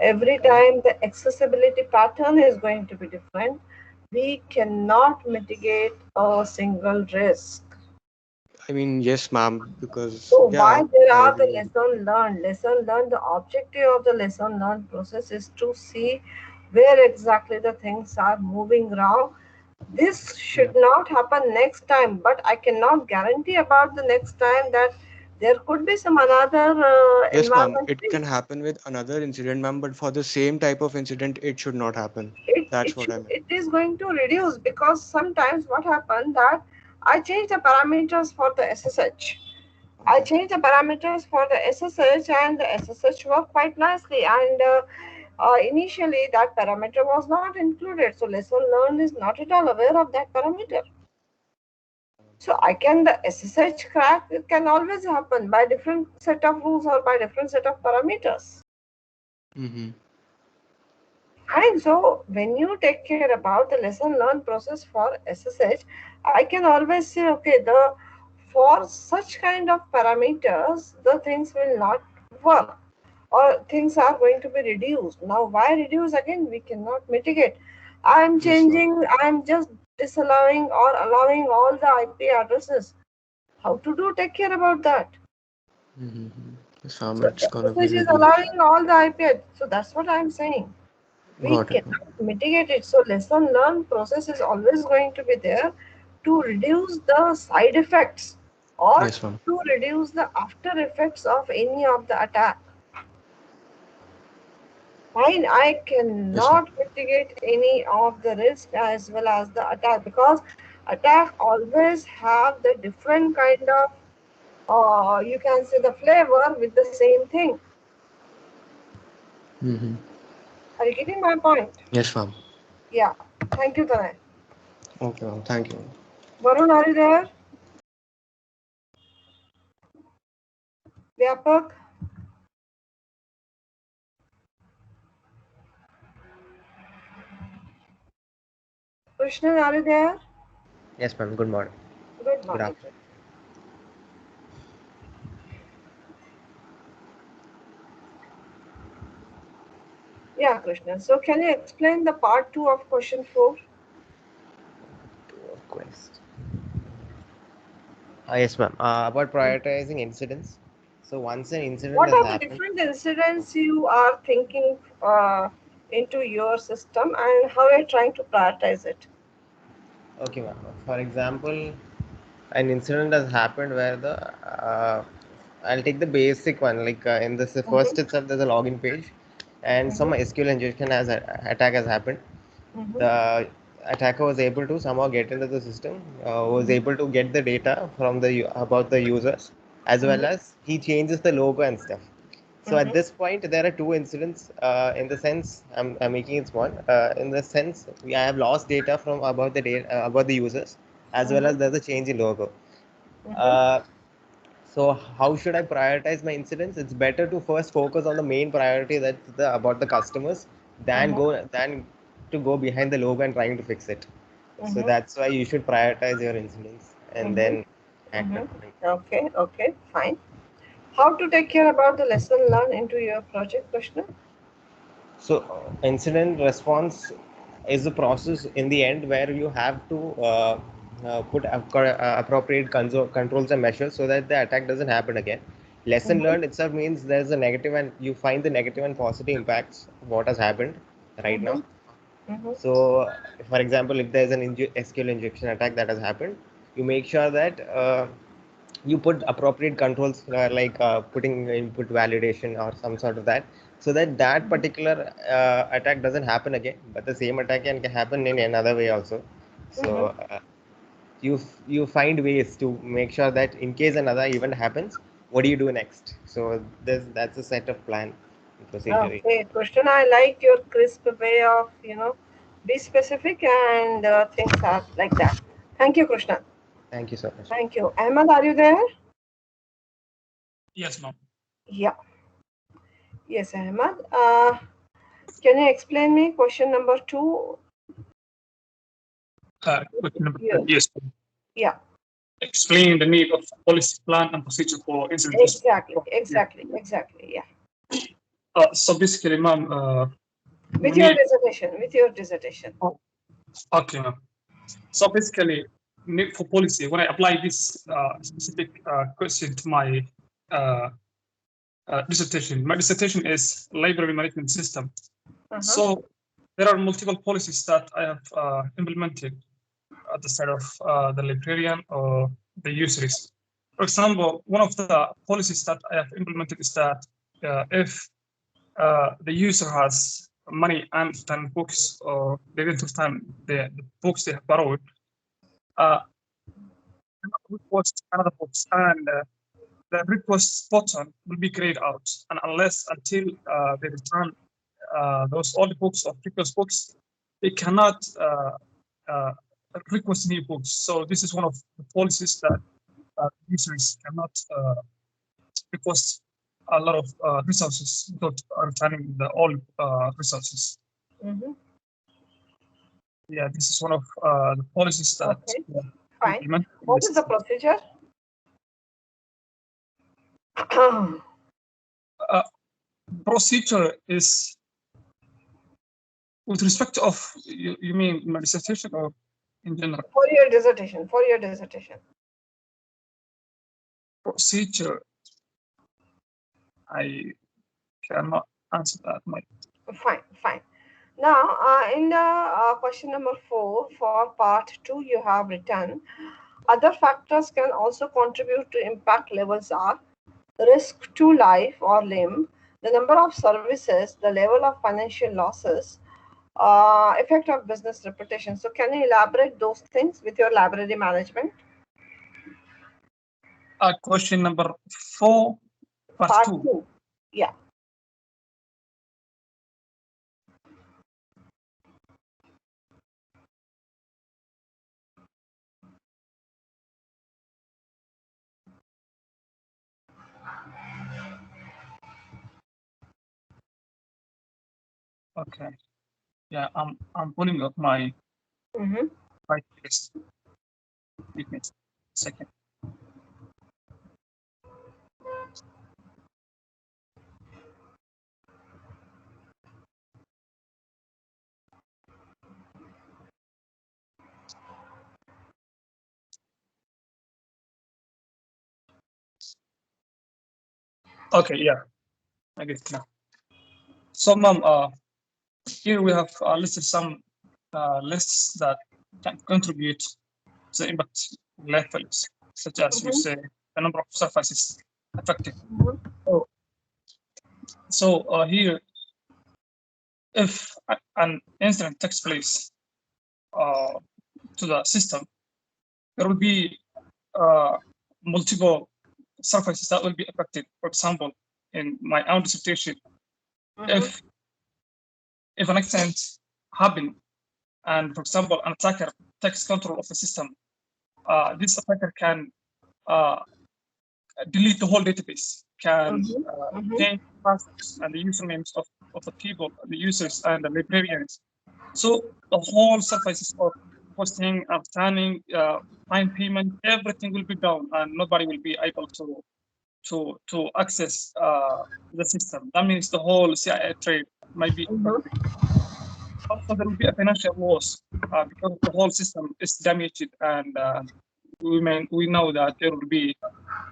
Every Okay. time the accessibility pattern is going to be different. We cannot mitigate a single risk. I mean, yes, ma'am, because So yeah, why there I are the agree with you. lesson learned? Lesson learned, the objective of the lesson learned process is to see where exactly the things are moving wrong. This Yeah. should not happen next time, but I cannot guarantee about the next time that there could be some another Yes, ma'am. environment It can breach. happen with another incident, ma'am, but for the same type of incident, it should not happen. That's what I meant. It is going to reduce, because sometimes what happened that I changed the parameters for the SSH. I Okay. changed the parameters for the SSH, and the SSH worked quite nicely. And initially, that parameter was not included. So, lesson learned is not at all aware of that parameter. So, the SSH crack, it can always happen by different set of rules or by different set of parameters. Mm-hmm. And so when you take care about the lesson learned process for SSH, I can always say, okay, the for such kind of parameters, the things will not work, or things are going to be reduced. Now, why reduce again? We cannot mitigate. I'm Yes, ma'am. changing, I'm just disallowing or allowing all the IP addresses. How to do? Take care about that. Mm-hmm. Yes, ma'am. So It's the gonna be message is reduced. allowing all the IP. So that's what I'm saying. We Got it, ma'am. cannot mitigate it. So lesson learned process is always going to be there to reduce the side effects or Yes, ma'am. to reduce the after effects of any of the attack. Fine, I Yes, ma'am. cannot mitigate any of the risk as well as the attack, because attack always have the different kind of you can say the flavor with the same thing. Mm-hmm. Are you getting my point? Yes, ma'am. Yeah. Thank you, Tanay. Okay, ma'am. Thank you. Varun, are you there? Vyapak? Krishnan, are you there? Yes, ma'am. Good morning. Good Good morning. afternoon. Yeah, Krishnan. So can you explain the part 2 of question 4? Quest. Yes, ma'am. About prioritizing incidents. So once an incident What has are the happened, different incidents you are thinking into your system, and how are you trying to prioritize it? okay, ma'am. For example, an incident has happened where I'll take the basic one. Like in this Mm-hmm. first itself, there's a login page, and some Mm-hmm. SQL injection attack has happened. Mm-hmm. The attacker was able to somehow get into the system, was able to get the data from about the users, as well Mm-hmm. as he changes the logo and stuff. So at Mm-hmm. this point, there are two incidents. In the sense, I'm making it small. In the sense, I have lost data from about the data about the users, as well Mm-hmm. as there's a change in logo. Mm-hmm. Uh, so how should I prioritize my incidents? It's better to first focus on the main priority, that's about the customers, Mm-hmm. than to go behind the logo and trying to fix it. So Mm-hmm. that's why you should prioritize your incidents and Mm-hmm. then act Mm-hmm. accordingly. Okay, okay, fine. How to take care about the lesson learned into your project, Krishna? So incident response is the process in the end where you have to put appropriate controls and measures so that the attack doesn't happen again. Lesson Mm-hmm. learned itself means there's a negative and you find the negative and positive impacts of what has happened right Mm-hmm. now. Mm-hmm. So, for example, if there's an SQL injection attack that has happened, you make sure that you put appropriate controls like putting input validation or some sort of that, so that that particular attack doesn't happen again. But the same attack can happen in another way also. Mm-hmm. So you find ways to make sure that in case another event happens, what do you do next? So that's a set of plan and procedure. Okay, Krishna, I like your crisp way of, be specific and things are like that. Thank you, Krishna. Thank you so much. Thank you. Ahmed, are you there? Yes, ma'am. Yeah. Yes, Ahmed. Can you explain me question number 2? Question number Yeah. yes. Yeah. Explain the need of policy plan and procedure for incident response. Exactly. Yeah. So basically, ma'am, we With your need. dissertation. Oh, okay, ma'am. So basically, need for policy, when I apply this specific question to my dissertation, my dissertation is library management system. So there are multiple policies that I have implemented at the side of the librarian or the users. For example, one of the policies that I have implemented is that if the user has money and 10 books, or they didn't return the books they have borrowed, request another books, and the request button will be grayed out, and until they return those old books or previous books, they cannot request new books. So this is one of the policies that users cannot request a lot of resources without returning the old resources. Mm-hmm. Yeah, this is one of the policies that Okay, fine. implement. What is the procedure? Procedure is with respect of, you mean my dissertation or in general? For your dissertation. Procedure, I cannot answer that. Fine. Now, in the question number 4 for part 2, you have written other factors can also contribute to impact levels are risk to life or limb, the number of services, the level of financial losses, effect of business reputation. So, can you elaborate those things with your library management? Question number 4, part 2. Yeah. Okay. Yeah, I'm pulling up my my list. Give me a second. Okay, yeah, I get it now. So, ma'am, here we have listed some lists that can contribute to the impact levels, such as you say, the number of surfaces affected. So here, if an incident takes place to the system, there will be multiple surfaces that will be affected. For example, in my own dissertation, if an accident happened, and for example, an attacker takes control of the system, this attacker can delete the whole database, can change passwords and the usernames of the people, the users and the librarians. So the whole surfaces of posting, scanning, fine payment, everything will be down, and nobody will be able to access the system. That means the whole CIA trade might be. Also, there will be a financial loss because the whole system is damaged, and we know that there will be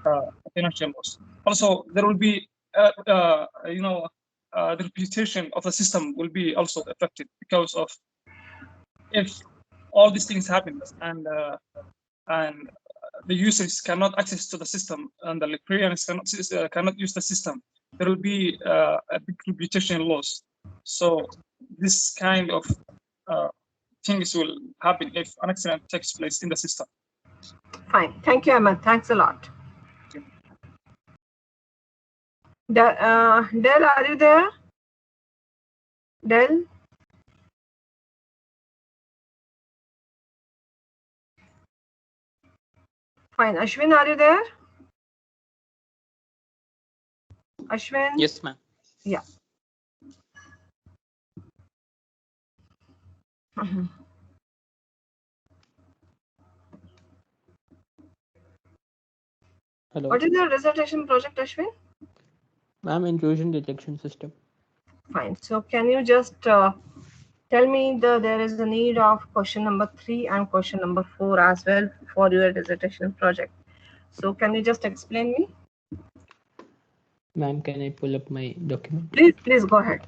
a financial loss. Also, there will be the reputation of the system will be also affected because of if all these things happen and the users cannot access to the system and the librarians cannot use the system, there will be a big reputation loss. So this kind of things will happen if an accident takes place in the system. Fine. Thank you, Ahmed. Thanks a lot. Del, are you there? Del? Fine. Ashwin, are you there? Ashwin? Yes, ma'am. Yeah. Hello. What is your dissertation project, Ashwin? Ma'am, intrusion detection system. Fine. So can you just tell me there is a need of question number 3 and question number 4 as well for your dissertation project. So can you just explain me? Ma'am, can I pull up my document? Please go ahead.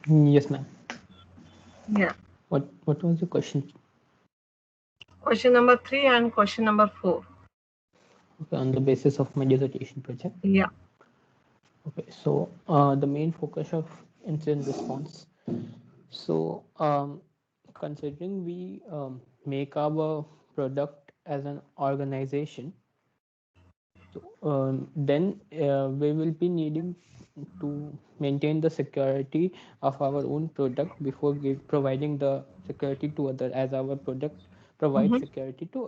Yes, ma'am. Yeah. What was the question? Question number 3 and question number 4. Okay, on the basis of my dissertation project. Yeah. Okay, so the main focus of incident response. So considering we make our product as an organization, so then we will be needing to maintain the security of our own product before providing the security to other, as our product provides security to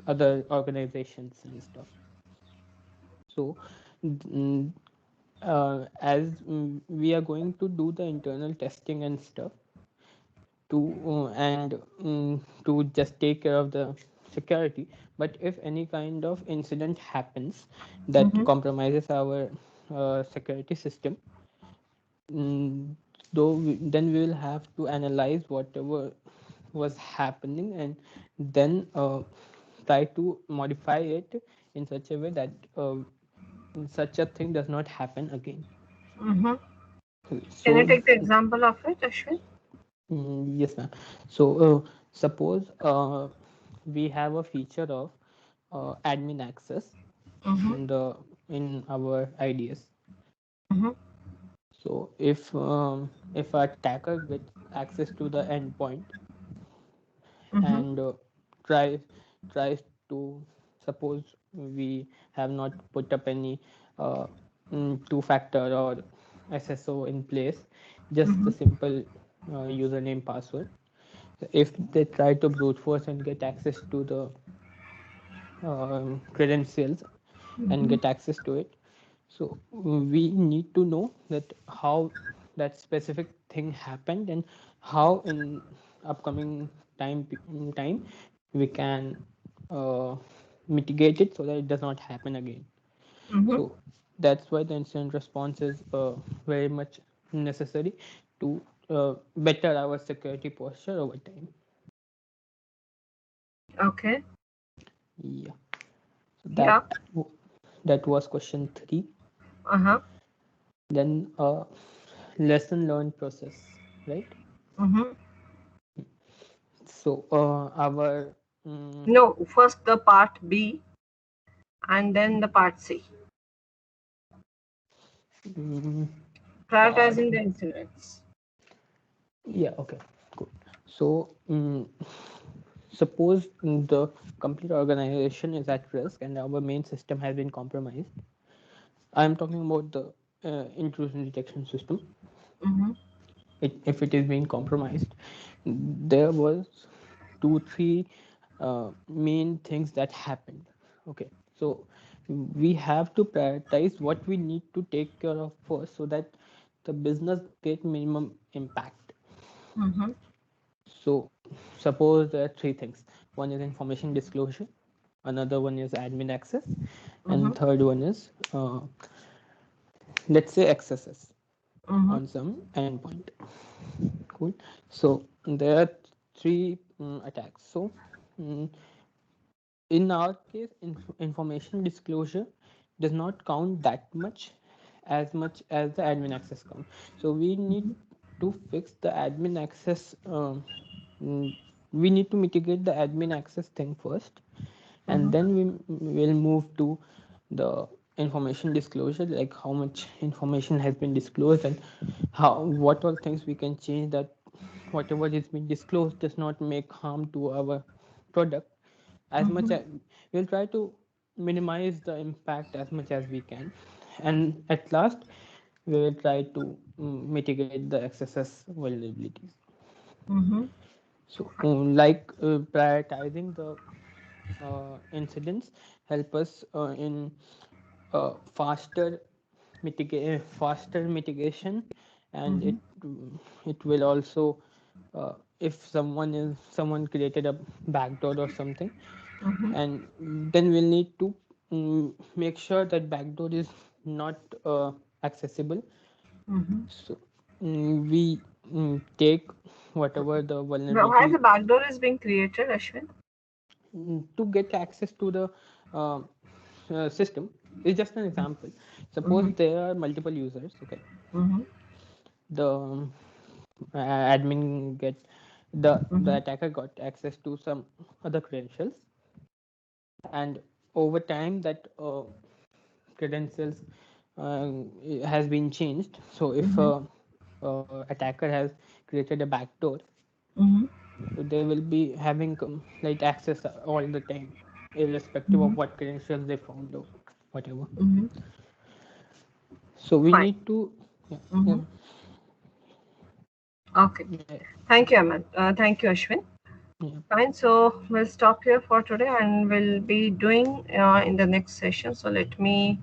other organizations and stuff. So mm, as we are going to do the internal testing and stuff to to just take care of the security, but if any kind of incident happens that compromises our security system, mm, then we will have to analyze whatever was happening and then try to modify it in such a way that such a thing does not happen again. Mm-hmm. Can you So take the example of it, Ashwin? yes, ma'am. So suppose we have a feature of admin access in the in our IDS. Mm-hmm. So if a attacker gets access to the endpoint Mm-hmm. and tries to, suppose we have not put up any two-factor or SSO in place, just the simple username password. If they try to brute force and get access to the credentials and get access to it, so we need to know that how that specific thing happened and how in upcoming time we can uh, mitigate it so that it does not happen again. Mm-hmm. So that's why the incident response is very much necessary to better our security posture over time. Okay. Yeah. So Yeah. that was question 3. Uh-huh. Then lesson learned process, right? Mm-hmm. So our No, first the part B and then the part C. part, Prioritizing the incidents. yeah, okay, good. So suppose the complete organization is at risk and our main system has been compromised. I'm talking about the intrusion detection system. Mm-hmm. If it is being compromised, there was 2 3 main things that happened. Okay, so we have to prioritize what we need to take care of first so that the business get minimum impact. Mm-hmm. So suppose there are 3 things. One is information disclosure, another one is admin access, Mm-hmm. and third one is let's say accesses Mm-hmm. on some endpoint. Cool. So there are 3 attacks. So mm, in our case, information disclosure does not count that much as the admin access count. So we need to fix the admin access. Mm, we need to mitigate the admin access thing first, and then we will move to the information disclosure, like how much information has been disclosed and how what all things we can change that whatever is being disclosed does not make harm to our product. As much as we'll try to minimize the impact as much as we can, and at last we will try to mitigate the XSS vulnerabilities. Mm-hmm. So like prioritizing the incidents help us in faster mitigation, and it will also if someone created a backdoor or something, Mm-hmm. and then we'll need to make sure that backdoor is not accessible. Mm-hmm. So we take whatever the Why the vulnerability backdoor is being created, Ashwin? to get access to the uh, system. Is just an example. Suppose Mm-hmm. there are multiple users, okay, Mm-hmm. the admin get the attacker got access to some other credentials, and over time that credentials has been changed. So if attacker has created a backdoor, so they will be having like access all the time, irrespective of what credentials they found or whatever. So we Fine. need to Okay. Thank you, Aman. Thank you, Ashwin. Fine. So we'll stop here for today, and we'll be doing in the next session. So let me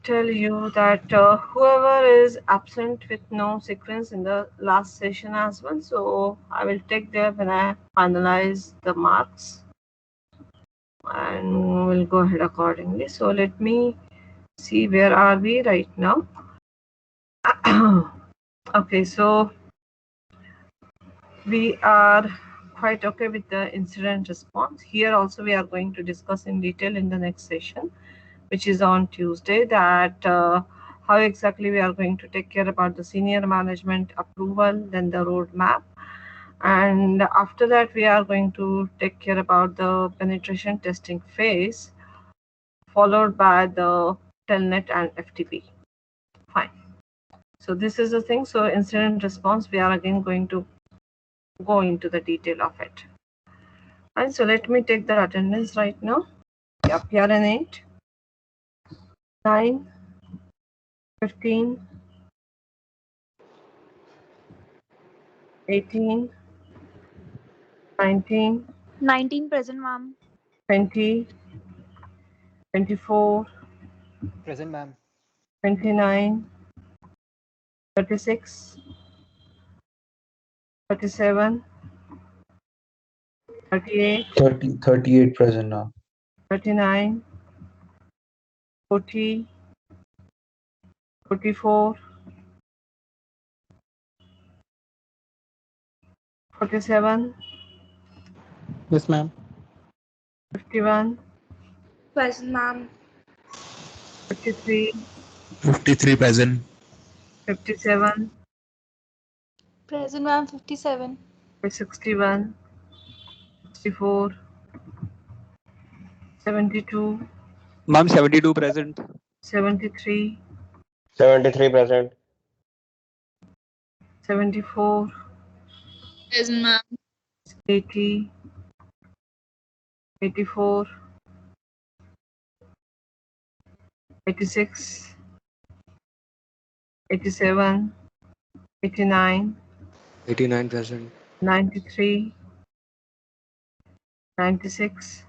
tell you that whoever is absent with no sequence in the last session as well. So I will take there when I finalize the marks, and we'll go ahead accordingly. So let me see, where are we right now? Okay, so we are quite okay with the incident response. Here also we are going to discuss in detail in the next session, which is on Tuesday, that how exactly we are going to take care about the senior management approval, then the roadmap. And after that, we are going to take care about the penetration testing phase, followed by the telnet and FTP. Fine. So this is the thing. So incident response, we are again going to go into the detail of it. And so let me take the attendance right now. Yeah, PRN 8, 9, 15, 18, 19, 19 present, ma'am. 20, 24, Present, ma'am. 29, 36, 37, 38, 38 present now. 39, 40, 44, 47, Yes, ma'am. 51, Present, ma'am. 53, 53 present. 57, Present, ma'am. 57. 61, 64, 72, Ma'am, 72 present. 73, 73 present. 74, Present, ma'am. 80, 84, 86, 87, 89, 89 present. 93, 96,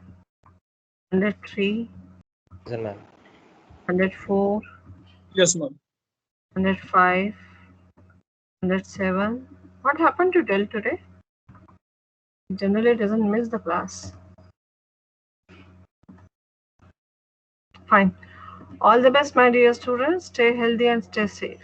103, Present, ma'am. 104, Yes, ma'am. 105, 107. What happened to Dell today? Generally, it doesn't miss the class. Fine. All the best, my dear students. Stay healthy and stay safe.